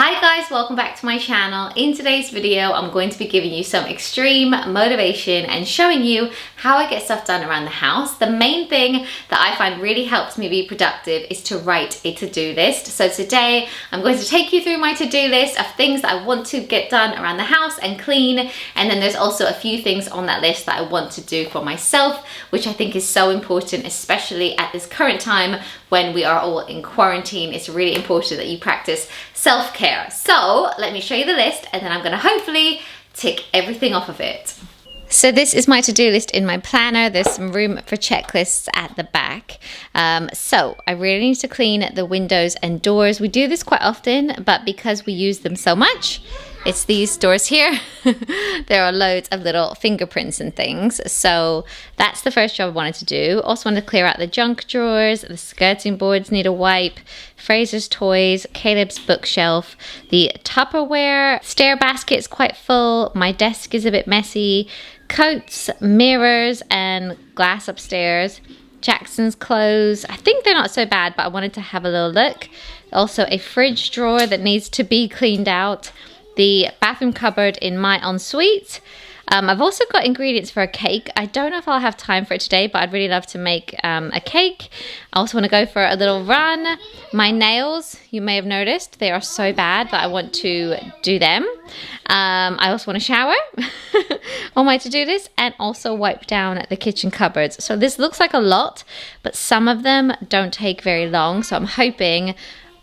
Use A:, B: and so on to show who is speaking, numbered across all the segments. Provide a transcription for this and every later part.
A: Hi guys, welcome back to my channel. In today's video, I'm going to be giving you some extreme motivation and showing you how I get stuff done around the house. The main thing that I find really helps me be productive is to write a to-do list. So today, I'm going to take you through my to-do list of things that I want to get done around the house and clean. And then there's also a few things on that list that I want to do for myself, which I think is so important, especially at this current time when we are all in quarantine. It's really important that you practice self-care. So let me show you the list and then I'm gonna hopefully tick everything off of it. So this is my to-do list in my planner. There's some room for checklists at the back. So I really need to clean the windows and doors. We do this quite often, but because we use them so much, it's these doors here. There are loads of little fingerprints and things. So that's the first job I wanted to do. Also want to clear out the junk drawers. The skirting boards need a wipe. Fraser's toys, Caleb's bookshelf, the Tupperware. Stair basket's quite full. My desk is a bit messy. Coats, mirrors, and glass upstairs. Jackson's clothes. I think they're not so bad, but I wanted to have a little look. Also a fridge drawer that needs to be cleaned out. The bathroom cupboard in my ensuite. I've also got ingredients for a cake. I don't know if I'll have time for it today, but I'd really love to make a cake. I also want to go for a little run. My nails, you may have noticed, they are so bad that I want to do them. I also want to shower on my to-do list and also wipe down the kitchen cupboards. So this looks like a lot, but some of them don't take very long. So I'm hoping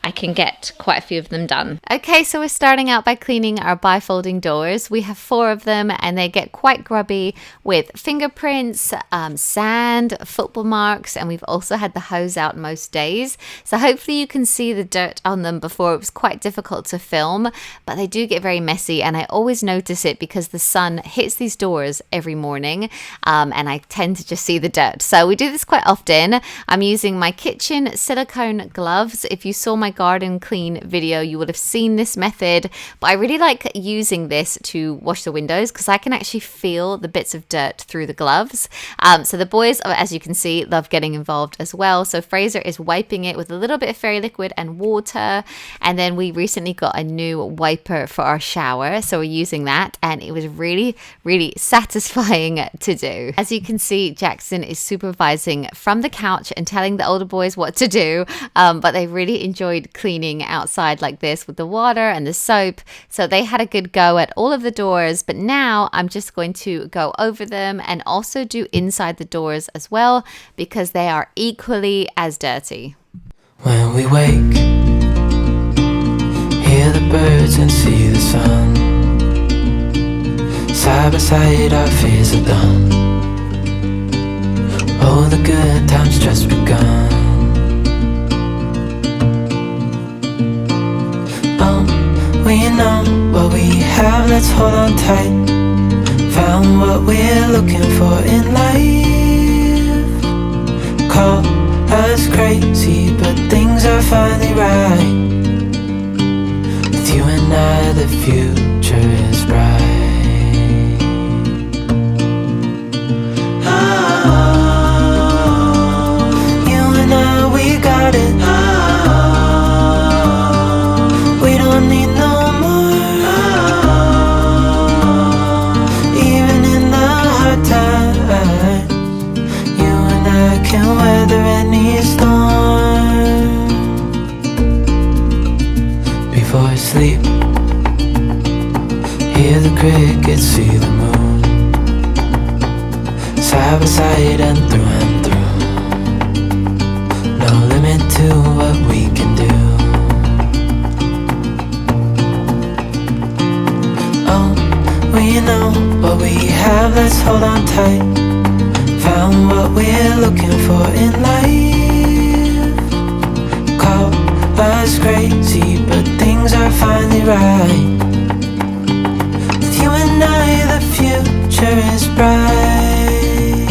A: I can get quite a few of them done. Okay, so we're starting out by cleaning our bifolding doors. We have 4 of them and they get quite grubby with fingerprints, sand, football marks, and we've also had the hose out most days. So hopefully you can see the dirt on them. Before it was quite difficult to film, but they do get very messy and I always notice it because the sun hits these doors every morning and I tend to just see the dirt. So we do this quite often. I'm using my kitchen silicone gloves. If you saw my garden clean video, you would have seen this method, but I really like using this to wash the windows because I can actually feel the bits of dirt through the gloves. So the boys, as you can see, love getting involved as well. So Fraser is wiping it with a little bit of fairy liquid and water, and then we recently got a new wiper for our shower, so we're using that, and it was really satisfying to do. As you can see, Jackson is supervising from the couch and telling the older boys what to do, but they really enjoyed cleaning outside like this with the water and the soap. So they had a good go at all of the doors, but now I'm just going to go over them and also do inside the doors as well because they are equally as dirty.
B: When we wake, hear the birds and see the sun. Side by side our fears are done. Oh, the good times just begun. We know what we have, let's hold on tight. Found what we're looking for in life. Call us crazy, but things are finally right. With you and I, the future is bright. Oh, you and I, we got it. We don't need no can weather any storm. Before I sleep, hear the crickets, see the moon. Side by side and through. No limit to what we can do. Oh, we know what we have, let's hold on tight. Found what we're looking for in life. Call us crazy, but things are finally right. With you and I, the future is bright.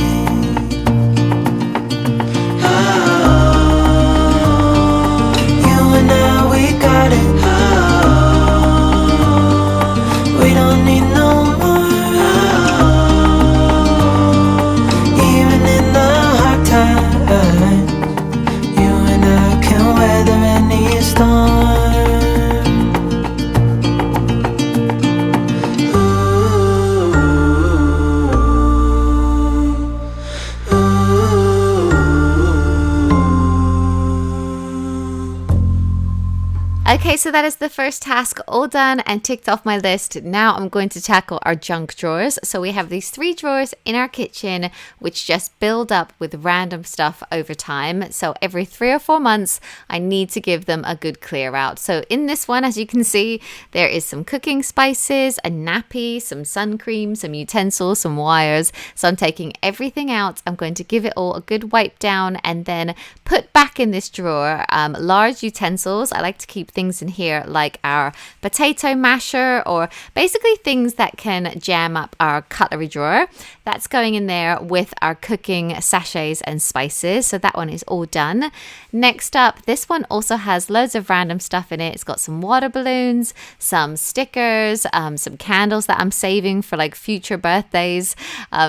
B: Oh, you and I, we got it. Oh, we don't need no more. You and I can weather any storm.
A: Okay, so that is the first task all done and ticked off my list. Now I'm going to tackle our junk drawers. So we have these 3 drawers in our kitchen which just build up with random stuff over time. So every 3 or 4 months, I need to give them a good clear out. So in this one, as you can see, there is some cooking spices, a nappy, some sun cream, some utensils, some wires. So I'm taking everything out. I'm going to give it all a good wipe down and then put back in this drawer large utensils. I like to keep things in here like our potato masher or basically things that can jam up our cutlery drawer. That's going in there with our cooking sachets and spices. So that one is all done. Next up, this one also has loads of random stuff in it. It's got some water balloons, some stickers, some candles that I'm saving for like future birthdays.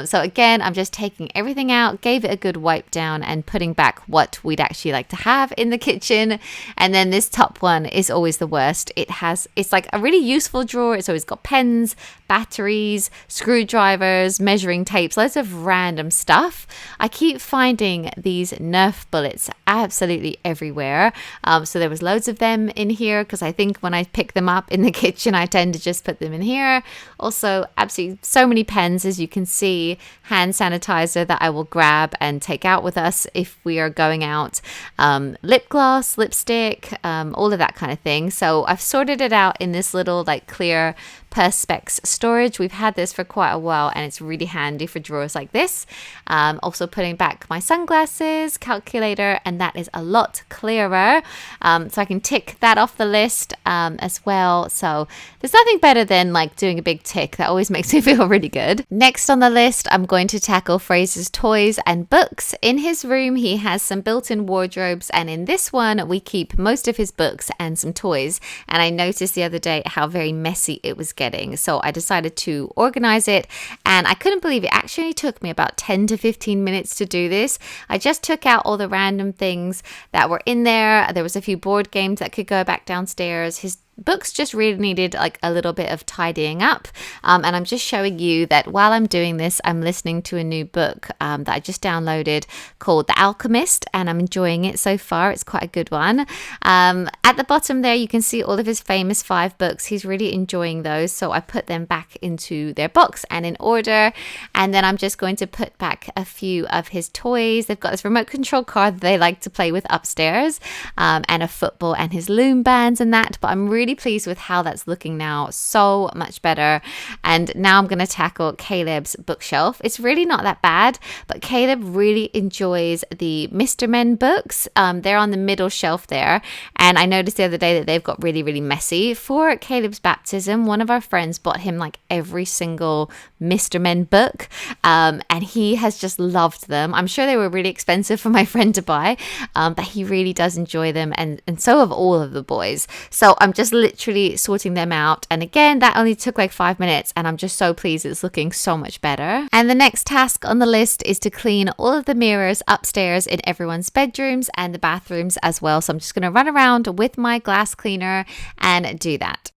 A: So again, I'm just taking everything out, gave it a good wipe down and putting back what we'd actually like to have in the kitchen. And then this top one is always the worst. It's like a really useful drawer. It's always got pens, batteries, screwdrivers, measuring tapes, loads of random stuff. I keep finding these Nerf bullets absolutely everywhere. So there was loads of them in here because I think when I pick them up in the kitchen, I tend to just put them in here. Also, absolutely so many pens, as you can see, hand sanitizer that I will grab and take out with us if we are going out, lip gloss, lipstick, all of that kind of thing. So I've sorted it out in this little like clear Perspex storage. We've had this for quite a while and it's really handy for drawers like this. Also putting back my sunglasses, calculator, and that is a lot clearer. So I can tick that off the list as well. So there's nothing better than like doing a big tick. That always makes me feel really good. Next on the list, I'm going to tackle Fraser's toys and books. In his room, he has some built-in wardrobes, and in this one, we keep most of his books and some toys. And I noticed the other day how very messy it was getting. So I decided to organize it, and I couldn't believe it actually took me about 10 to 15 minutes to do this. I just took out all the random things that were in there. There was a few board games that could go back downstairs. His books just really needed like a little bit of tidying up, and I'm just showing you that while I'm doing this, I'm listening to a new book that I just downloaded called The Alchemist, and I'm enjoying it so far. It's quite a good one. At the bottom there, you can see all of his famous 5 books. He's really enjoying those, so I put them back into their box and in order, and then I'm just going to put back a few of his toys. They've got this remote control car that they like to play with upstairs, and a football and his loom bands and that, but I'm really pleased with how that's looking now. So much better. And now I'm going to tackle Caleb's bookshelf. It's really not that bad, but Caleb really enjoys the Mr. Men books. They're on the middle shelf there, and I noticed the other day that they've got really, really messy. For Caleb's baptism, one of our friends bought him like every single Mr. Men book, and he has just loved them. I'm sure they were really expensive for my friend to buy, but he really does enjoy them, and so have all of the boys. So I'm just literally sorting them out, and again, that only took like 5 minutes, and I'm just so pleased it's looking so much better. And the next task on the list is to clean all of the mirrors upstairs in everyone's bedrooms and the bathrooms as well. So I'm just going to run around with my glass cleaner and do that.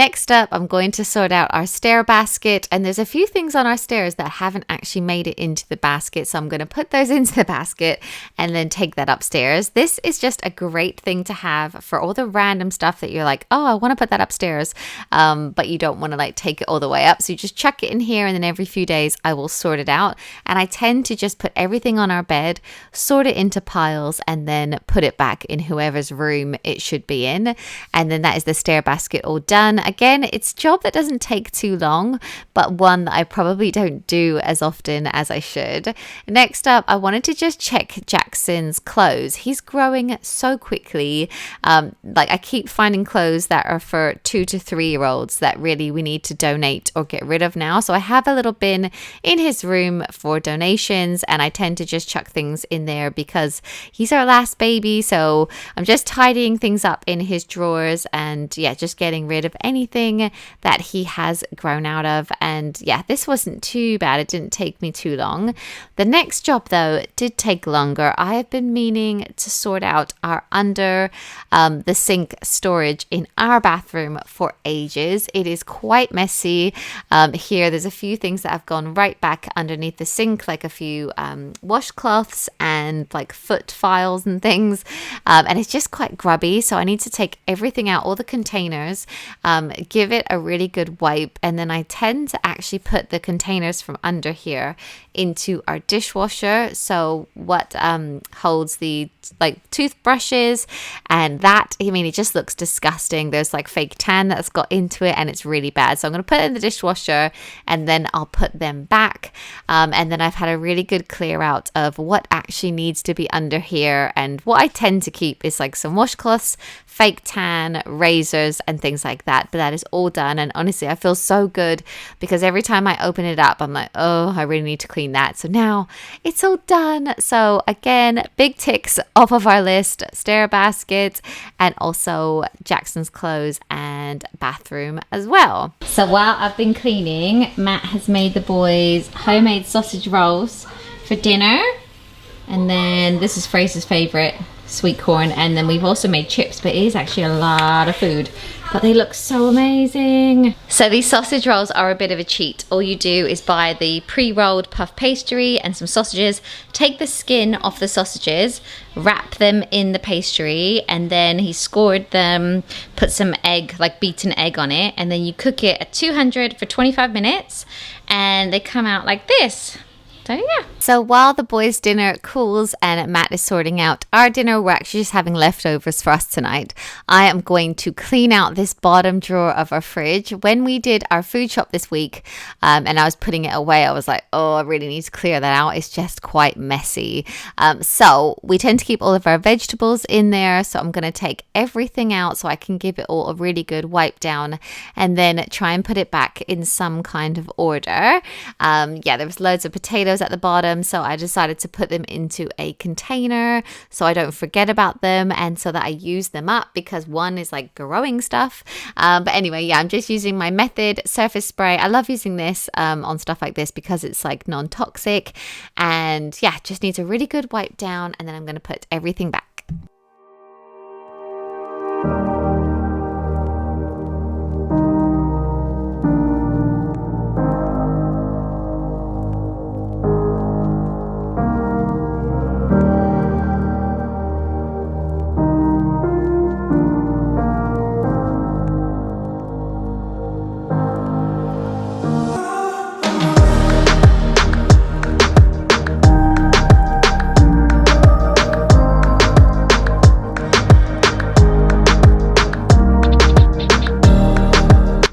A: Next up, I'm going to sort out our stair basket, and there's a few things on our stairs that haven't actually made it into the basket, so I'm going to put those into the basket and then take that upstairs. This is just a great thing to have for all the random stuff that you're like, oh, I want to put that upstairs, but you don't want to like take it all the way up, so you just chuck it in here, and then every few days I will sort it out. And I tend to just put everything on our bed, sort it into piles, and then put it back in whoever's room it should be in, and then that is the stair basket all done. Again, it's a job that doesn't take too long, but one that I probably don't do as often as I should. Next up, I wanted to just check Jackson's clothes. He's growing so quickly. Like I keep finding clothes that are for 2 to 3 year olds that really we need to donate or get rid of now. So I have a little bin in his room for donations, and I tend to just chuck things in there because he's our last baby. So I'm just tidying things up in his drawers, and yeah, just getting rid of anything that he has grown out of. And yeah, this wasn't too bad. It didn't take me too long. The next job though did take longer. I have been meaning to sort out our under the sink storage in our bathroom for ages. It is quite messy. Here there's a few things that have gone right back underneath the sink, like a few washcloths and like foot files and things, and it's just quite grubby, so I need to take everything out, all the containers, give it a really good wipe, and then I tend to actually put the containers from under here into our dishwasher. So what holds the like toothbrushes and that, I mean, it just looks disgusting. There's like fake tan that's got into it, and it's really bad. So I'm going to put it in the dishwasher, and then I'll put them back, and then I've had a really good clear out of what actually needs to be under here. And what I tend to keep is like some washcloths, fake tan, razors, and things like that. But that is all done, and honestly I feel so good because every time I open it up I'm like, oh, I really need to clean that. So now it's all done. So again, big ticks off of our list: stair basket, and also Jackson's clothes and bathroom as well. So while I've been cleaning, Matt has made the boys homemade sausage rolls for dinner, and then this is Fraser's favorite, sweet corn, and then we've also made chips, but it is actually a lot of food, but they look so amazing. So these sausage rolls are a bit of a cheat. All you do is buy the pre-rolled puff pastry and some sausages, take the skin off the sausages, wrap them in the pastry, and then he scored them, put some egg, like beaten egg on it, and then you cook it at 200 for 25 minutes, and they come out like this. So yeah. So while the boys' dinner cools and Matt is sorting out our dinner, we're actually just having leftovers for us tonight. I am going to clean out this bottom drawer of our fridge. When we did our food shop this week, and I was putting it away, I was like, oh, I really need to clear that out. It's just quite messy. So we tend to keep all of our vegetables in there. So I'm going to take everything out so I can give it all a really good wipe down, and then try and put it back in some kind of order. Yeah, there was loads of potatoes at the bottom, so I decided to put them into a container so I don't forget about them, and so that I use them up, because one is like growing stuff. But anyway, yeah, I'm just using my Method surface spray. I love using this on stuff like this because it's like non-toxic, and yeah, just needs a really good wipe down, and then I'm going to put everything back.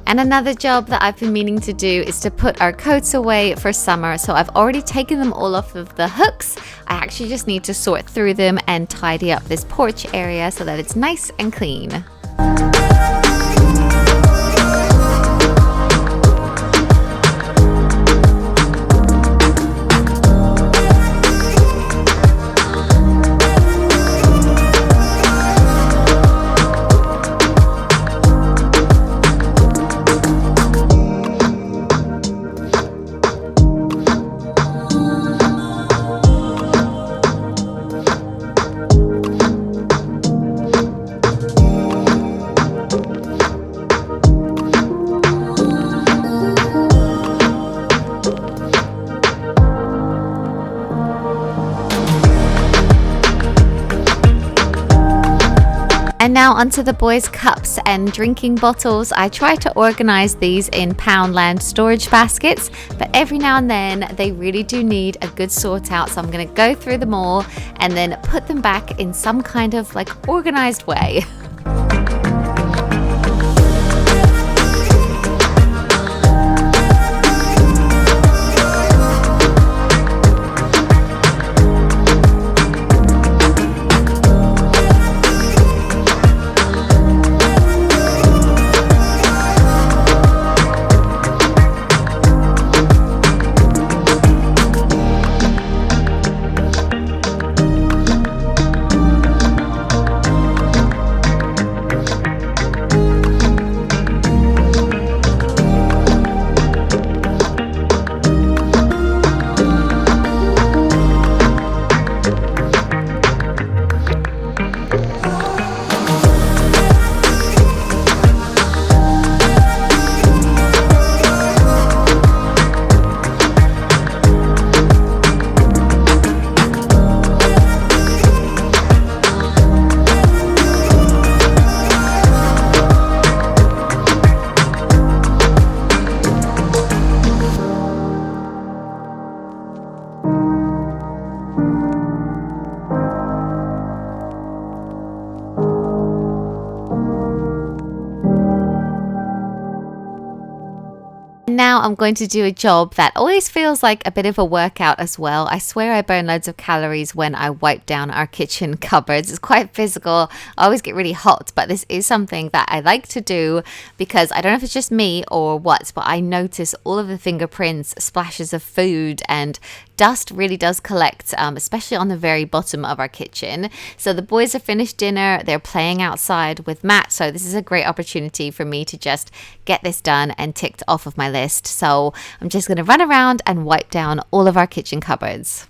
A: And another job that I've been meaning to do is to put our coats away for summer. So I've already taken them all off of the hooks. I actually just need to sort through them and tidy up this porch area so that it's nice and clean. Now onto the boys' cups and drinking bottles. I try to organize these in Poundland storage baskets, but every now and then they really do need a good sort out. So I'm going to go through them all and then put them back in some kind of like organized way. Now I'm going to do a job that always feels like a bit of a workout as well. I swear I burn loads of calories when I wipe down our kitchen cupboards. It's quite physical. I always get really hot, but this is something that I like to do because I don't know if it's just me or what, but I notice all of the fingerprints, splashes of food, and dust really does collect, especially on the very bottom of our kitchen. So the boys have finished dinner. They're playing outside with Matt. So this is a great opportunity for me to just get this done and ticked off of my list. So I'm just going to run around and wipe down all of our kitchen cupboards.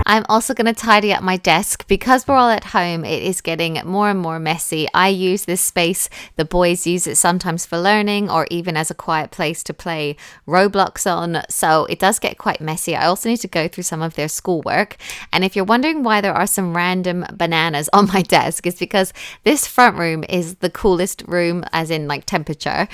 A: I'm also going to tidy up my desk because we're all at home. It is getting more and more messy. I use this space. The boys use it sometimes for learning or even as a quiet place to play Roblox on. So it does get quite messy. I also need to go through some of their schoolwork. And if you're wondering why there are some random bananas on my desk, it's because this front room is the coolest room, as in like temperature,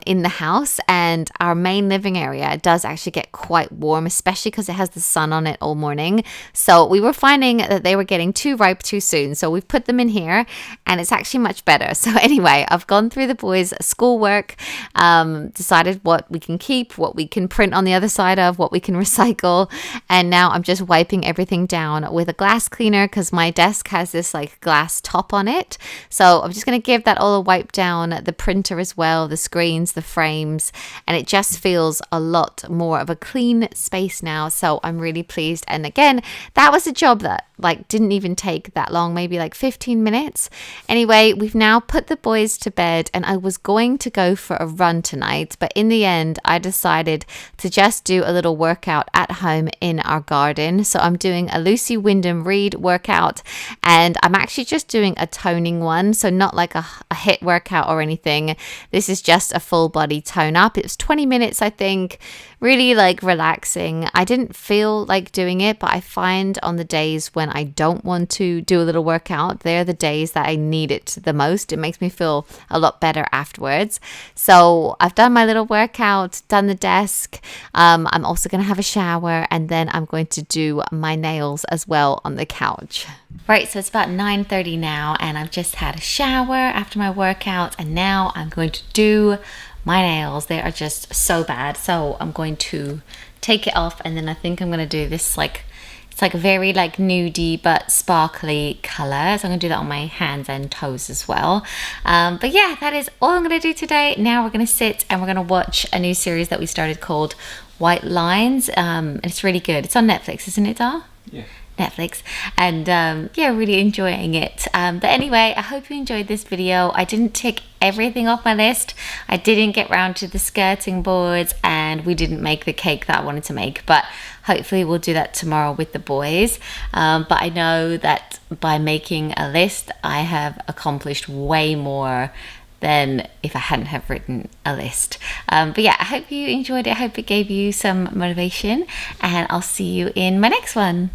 A: in the house. And our main living area does actually get quite warm, especially because it has the sun on it all morning. So we were finding that they were getting too ripe too soon. So we've put them in here and it's actually much better. So anyway, I've gone through the boys' schoolwork, decided what we can keep, what we can print on the other side of, what we can recycle. And now I'm just wiping everything down with a glass cleaner because my desk has this like glass top on it. So I'm just going to give that all a wipe down, the printer as well, the screens, the frames, and it just feels a lot more of a clean space now. So I'm really pleased. And again, that was a job that like didn't even take that long, maybe like 15 minutes. Anyway, we've now put the boys to bed and I was going to go for a run tonight, but in the end I decided to just do a little workout at home in our garden. So I'm doing a Lucy Wyndham Reed workout and I'm actually just doing a toning one, so not like a HIIT workout or anything. This is just a full body tone up. It was 20 minutes I think, really like relaxing. I didn't feel like doing it, but I find on the days when I don't want to do a little workout, they're the days that I need it the most. It makes me feel a lot better afterwards. So I've done my little workout, done the desk. I'm also going to have a shower and then I'm going to do my nails as well on the couch. Right, so it's about 9:30 now and I've just had a shower after my workout and now I'm going to do my nails. They are just so bad. So I'm going to take it off, and then I think I'm gonna do this like, it's like a very like nudie but sparkly color. So I'm gonna do that on my hands and toes as well. But yeah, that is all I'm gonna do today. Now we're gonna sit and we're gonna watch a new series that we started called White Lines. And it's really good. It's on Netflix, isn't it, Dar?
C: Yeah.
A: Netflix, and yeah, really enjoying it. But anyway, I hope you enjoyed this video. I didn't tick everything off my list. I didn't get round to the skirting boards, and we didn't make the cake that I wanted to make, but hopefully we'll do that tomorrow with the boys. But I know that by making a list, I have accomplished way more than if I hadn't have written a list. But yeah, I hope you enjoyed it. I hope it gave you some motivation, and I'll see you in my next one.